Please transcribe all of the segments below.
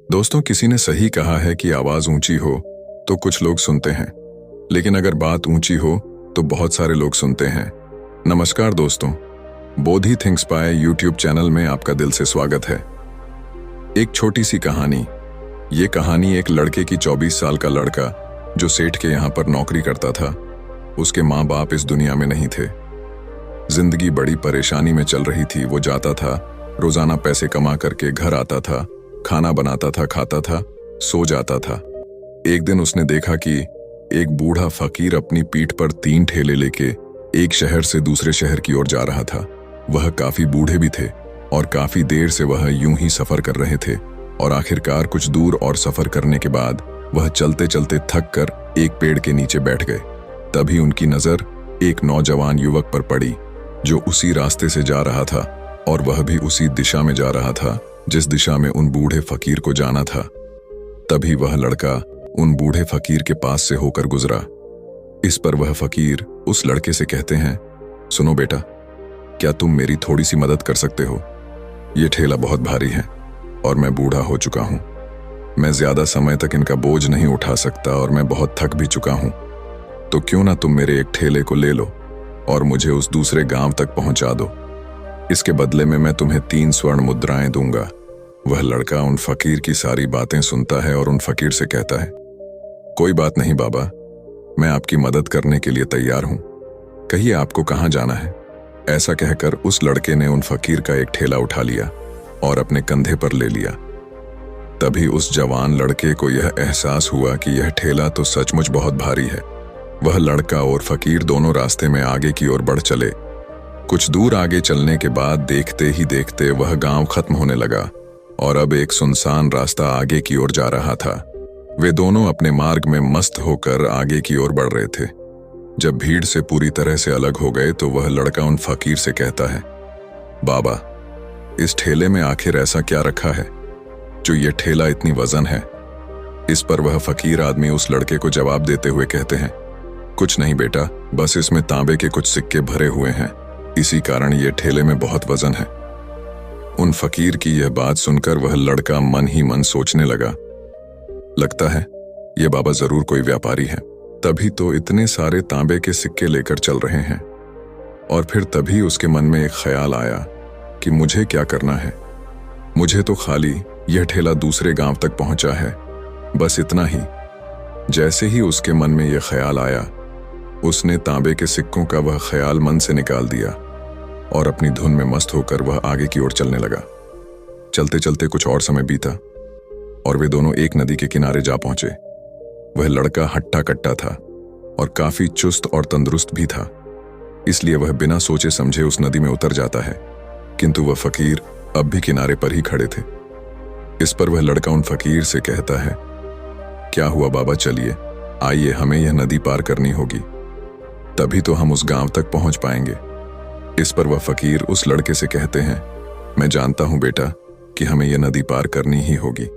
दोस्तों, किसी ने सही कहा है कि आवाज ऊंची हो तो कुछ लोग सुनते हैं, लेकिन अगर बात ऊंची हो तो बहुत सारे लोग सुनते हैं। नमस्कार दोस्तों, Bodhi thinks by YouTube channel में आपका दिल से स्वागत है। एक छोटी सी कहानी। ये कहानी एक लड़के की 24 साल का लड़का जो सेठ के यहाँ पर नौकरी करता था। उसके माँ बाप इस दुनिया में नहीं थे। जिंदगी बड़ी परेशानी में चल रही थी। वो जाता था, रोजाना पैसे कमा करके घर आता था, खाना बनाता था, खाता था, सो जाता था। एक दिन उसने देखा कि एक बूढ़ा फकीर अपनी पीठ पर 3 ठेले लेके एक शहर से दूसरे शहर की ओर जा रहा था। वह काफी बूढ़े भी थे और काफी देर से वह यूं ही सफर कर रहे थे और आखिरकार कुछ दूर और सफर करने के बाद वह चलते चलते थक कर एक पेड़ के नीचे बैठ गए। तभी उनकी नजर एक नौजवान युवक पर पड़ी जो उसी रास्ते से जा रहा था और वह भी उसी दिशा में जा रहा था जिस दिशा में उन बूढ़े फकीर को जाना था। तभी वह लड़का उन बूढ़े फकीर के पास से होकर गुजरा। इस पर वह फकीर उस लड़के से कहते हैं, सुनो बेटा, क्या तुम मेरी थोड़ी सी मदद कर सकते हो? ये ठेला बहुत भारी है और मैं बूढ़ा हो चुका हूं। मैं ज्यादा समय तक इनका बोझ नहीं उठा सकता और मैं बहुत थक भी चुका हूं। तो क्यों ना तुम मेरे एक ठेले को ले लो और मुझे उस दूसरे गांव तक पहुंचा दो। इसके बदले में मैं तुम्हें 3 स्वर्ण मुद्राएं दूंगा। वह लड़का उन फकीर की सारी बातें सुनता है और उन फकीर से कहता है, कोई बात नहीं बाबा, मैं आपकी मदद करने के लिए तैयार हूं। कहिए आपको कहां जाना है? ऐसा कहकर उस लड़के ने उन फकीर का एक ठेला उठा लिया और अपने कंधे पर ले लिया। तभी उस जवान लड़के को यह एहसास हुआ कि यह ठेला तो सचमुच बहुत भारी है। वह लड़का और फकीर दोनों रास्ते में आगे की ओर बढ़ चले। कुछ दूर आगे चलने के बाद देखते ही देखते वह गांव खत्म होने लगा और अब एक सुनसान रास्ता आगे की ओर जा रहा था। वे दोनों अपने मार्ग में मस्त होकर आगे की ओर बढ़ रहे थे। जब भीड़ से पूरी तरह से अलग हो गए तो वह लड़का उन फकीर से कहता है, बाबा, इस ठेले में आखिर ऐसा क्या रखा है जो ये ठेला इतनी वजन है? इस पर वह फकीर आदमी उस लड़के को जवाब देते हुए कहते हैं, कुछ नहीं बेटा, बस इसमें तांबे के कुछ सिक्के भरे हुए हैं, इसी कारण ये ठेले में बहुत वजन है। उन फकीर की यह बात सुनकर वह लड़का मन ही मन सोचने लगा, लगता है ये बाबा जरूर कोई व्यापारी है, तभी तो इतने सारे तांबे के सिक्के लेकर चल रहे हैं। और फिर तभी उसके मन में एक ख्याल आया कि मुझे क्या करना है। मुझे तो खाली यह ठेला दूसरे गांव तक पहुंचा है, बस इतना ही। जैसे ही उसके मन में यह ख्याल आया, उसने तांबे के सिक्कों का वह ख्याल मन से निकाल दिया और अपनी धुन में मस्त होकर वह आगे की ओर चलने लगा। चलते चलते कुछ और समय बीता और वे दोनों एक नदी के किनारे जा पहुंचे। वह लड़का हट्टा कट्टा था और काफी चुस्त और तंदुरुस्त भी था, इसलिए वह बिना सोचे समझे उस नदी में उतर जाता है, किंतु वह फकीर अब भी किनारे पर ही खड़े थे। इस पर वह लड़का उन फकीर से कहता है, क्या हुआ बाबा, चलिए आइए, हमें यह नदी पार करनी होगी, तभी तो हम उस गांव तक पहुंच पाएंगे। इस पर वह फकीर उस लड़के से कहते हैं, मैं जानता हूं बेटा कि हमें यह नदी पार करनी ही होगी,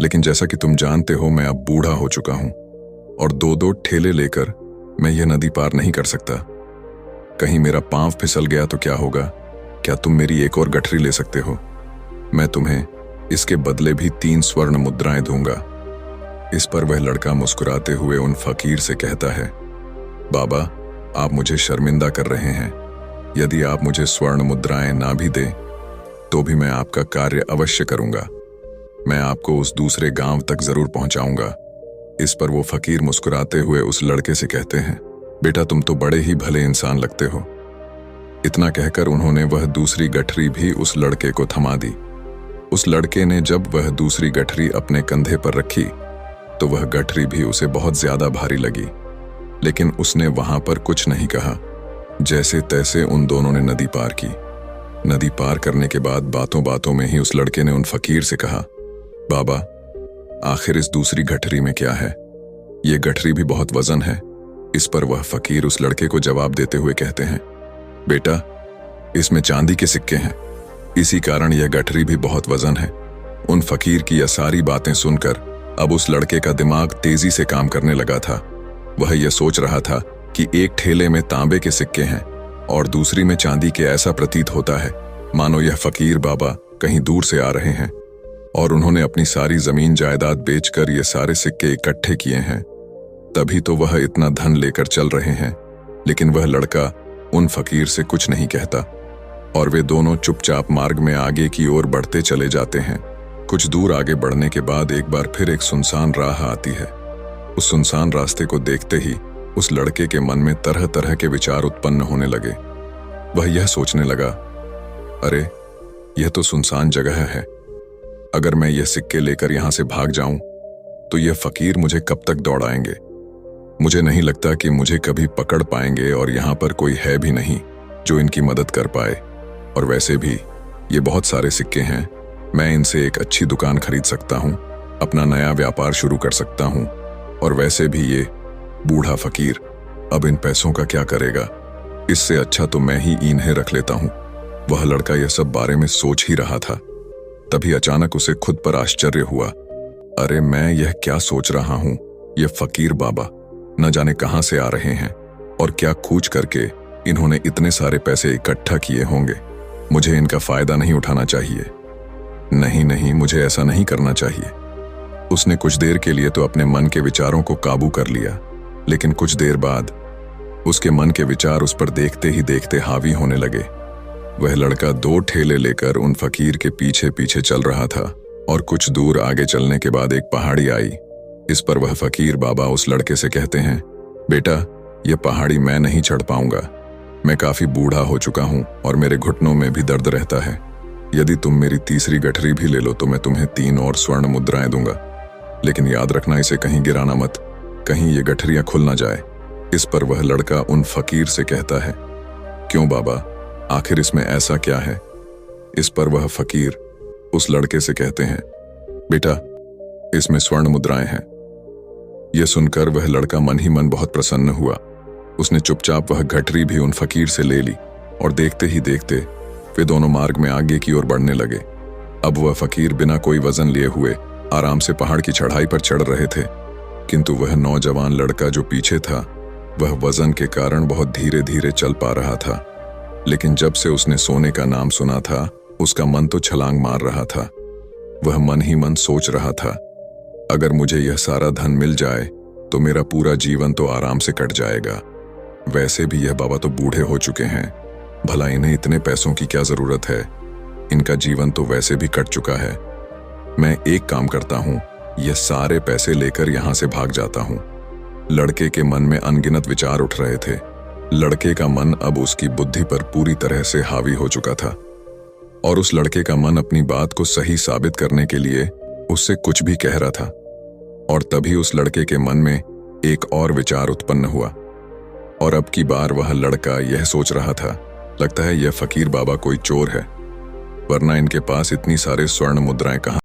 लेकिन जैसा कि तुम जानते हो मैं अब बूढ़ा हो चुका हूं और 2-2 ठेले लेकर मैं यह नदी पार नहीं कर सकता। कहीं मेरा पांव फिसल गया तो क्या होगा? क्या तुम मेरी एक और गठरी ले सकते हो? मैं तुम्हें इसके बदले भी 3 स्वर्ण मुद्राएं दूंगा। इस पर वह लड़का मुस्कुराते हुए उन फकीर से कहता है, बाबा, आप मुझे शर्मिंदा कर रहे हैं। यदि आप मुझे स्वर्ण मुद्राएं ना भी दें तो भी मैं आपका कार्य अवश्य करूंगा। मैं आपको उस दूसरे गांव तक जरूर पहुंचाऊंगा। इस पर वो फकीर मुस्कुराते हुए उस लड़के से कहते हैं, बेटा, तुम तो बड़े ही भले इंसान लगते हो। इतना कहकर उन्होंने वह दूसरी गठरी भी उस लड़के को थमा दी। उस लड़के ने जब वह दूसरी गठरी अपने कंधे पर रखी तो वह गठरी भी उसे बहुत ज्यादा भारी लगी, लेकिन उसने वहां पर कुछ नहीं कहा। जैसे तैसे उन दोनों ने नदी पार की। नदी पार करने के बाद बातों बातों में ही उस लड़के ने उन फकीर से कहा, बाबा, आखिर इस दूसरी गठरी में क्या है? ये गठरी भी बहुत वजन है। इस पर वह फकीर उस लड़के को जवाब देते हुए कहते हैं, बेटा, इसमें चांदी के सिक्के हैं, इसी कारण यह गठरी भी बहुत वजन है। उन फकीर की यह सारी बातें सुनकर अब उस लड़के का दिमाग तेजी से काम करने लगा था। वह यह सोच रहा था कि एक ठेले में तांबे के सिक्के हैं और दूसरी में चांदी के। ऐसा प्रतीत होता है मानो यह फकीर बाबा कहीं दूर से आ रहे हैं और उन्होंने अपनी सारी जमीन जायदाद बेचकर ये सारे सिक्के इकट्ठे किए हैं, तभी तो वह इतना धन लेकर चल रहे हैं। लेकिन वह लड़का उन फकीर से कुछ नहीं कहता और वे दोनों चुपचाप मार्ग में आगे की ओर बढ़ते चले जाते हैं। कुछ दूर आगे बढ़ने के बाद एक बार फिर एक सुनसान राह आती है। उस सुनसान रास्ते को देखते ही उस लड़के के मन में तरह तरह के विचार उत्पन्न होने लगे। वह यह सोचने लगा, अरे यह तो सुनसान जगह है, अगर मैं यह सिक्के लेकर यहां से भाग जाऊं तो यह फकीर मुझे कब तक दौड़ाएंगे। मुझे नहीं लगता कि मुझे कभी पकड़ पाएंगे और यहां पर कोई है भी नहीं जो इनकी मदद कर पाए। और वैसे भी ये बहुत सारे सिक्के हैं, मैं इनसे एक अच्छी दुकान खरीद सकता हूं, अपना नया व्यापार शुरू कर सकता हूं। और वैसे भी ये बूढ़ा फकीर अब इन पैसों का क्या करेगा, इससे अच्छा तो मैं ही इन्हें रख लेता हूं। वह लड़का यह सब बारे में सोच ही रहा था, तभी अचानक उसे खुद पर आश्चर्य हुआ। अरे मैं यह क्या सोच रहा हूं, यह फकीर बाबा न जाने कहां से आ रहे हैं और क्या खूच करके इन्होंने इतने सारे पैसे इकट्ठा किए होंगे। मुझे इनका फायदा नहीं उठाना चाहिए। नहीं नहीं, मुझे ऐसा नहीं करना चाहिए। उसने कुछ देर के लिए तो अपने मन के विचारों को काबू कर लिया, लेकिन कुछ देर बाद उसके मन के विचार उस पर देखते ही देखते हावी होने लगे। वह लड़का 2 ठेले लेकर उन फकीर के पीछे पीछे चल रहा था और कुछ दूर आगे चलने के बाद एक पहाड़ी आई। इस पर वह फकीर बाबा उस लड़के से कहते हैं, बेटा यह पहाड़ी मैं नहीं चढ़ पाऊंगा, मैं काफी बूढ़ा हो चुका हूं और मेरे घुटनों में भी दर्द रहता है। यदि तुम मेरी तीसरी गठरी भी ले लो तो मैं तुम्हें 3 और स्वर्ण मुद्राएं दूंगा, लेकिन याद रखना इसे कहीं गिराना मत, कहीं ये गठरियां खुल ना जाए। इस पर वह लड़का उन फकीर से कहता है, क्यों बाबा, आखिर इसमें ऐसा क्या है। इस पर वह फकीर उस लड़के से कहते हैं, बेटा इसमें स्वर्ण मुद्राएं हैं। यह सुनकर वह लड़का मन ही मन बहुत प्रसन्न हुआ। उसने चुपचाप वह गठरी भी उन फकीर से ले ली और देखते ही देखते वे दोनों मार्ग में आगे की ओर बढ़ने लगे। अब वह फकीर बिना कोई वजन लिए हुए आराम से पहाड़ की चढ़ाई पर चढ़ रहे थे, किंतु वह नौजवान लड़का जो पीछे था वह वजन के कारण बहुत धीरे धीरे चल पा रहा था। लेकिन जब से उसने सोने का नाम सुना था उसका मन तो छलांग मार रहा था। वह मन ही मन सोच रहा था, अगर मुझे यह सारा धन मिल जाए तो मेरा पूरा जीवन तो आराम से कट जाएगा। वैसे भी यह बाबा तो बूढ़े हो चुके हैं, भला इन्हें इतने पैसों की क्या जरूरत है, इनका जीवन तो वैसे भी कट चुका है। मैं एक काम करता हूं, यह सारे पैसे लेकर यहां से भाग जाता हूं। लड़के के मन में अनगिनत विचार उठ रहे थे। लड़के का मन अब उसकी बुद्धि पर पूरी तरह से हावी हो चुका था और उस लड़के का मन अपनी बात को सही साबित करने के लिए उससे कुछ भी कह रहा था। और तभी उस लड़के के मन में एक और विचार उत्पन्न हुआ और अब की बार वह लड़का यह सोच रहा था, लगता है यह फकीर बाबा कोई चोर है, वरना इनके पास इतनी सारे स्वर्ण मुद्राएं कहां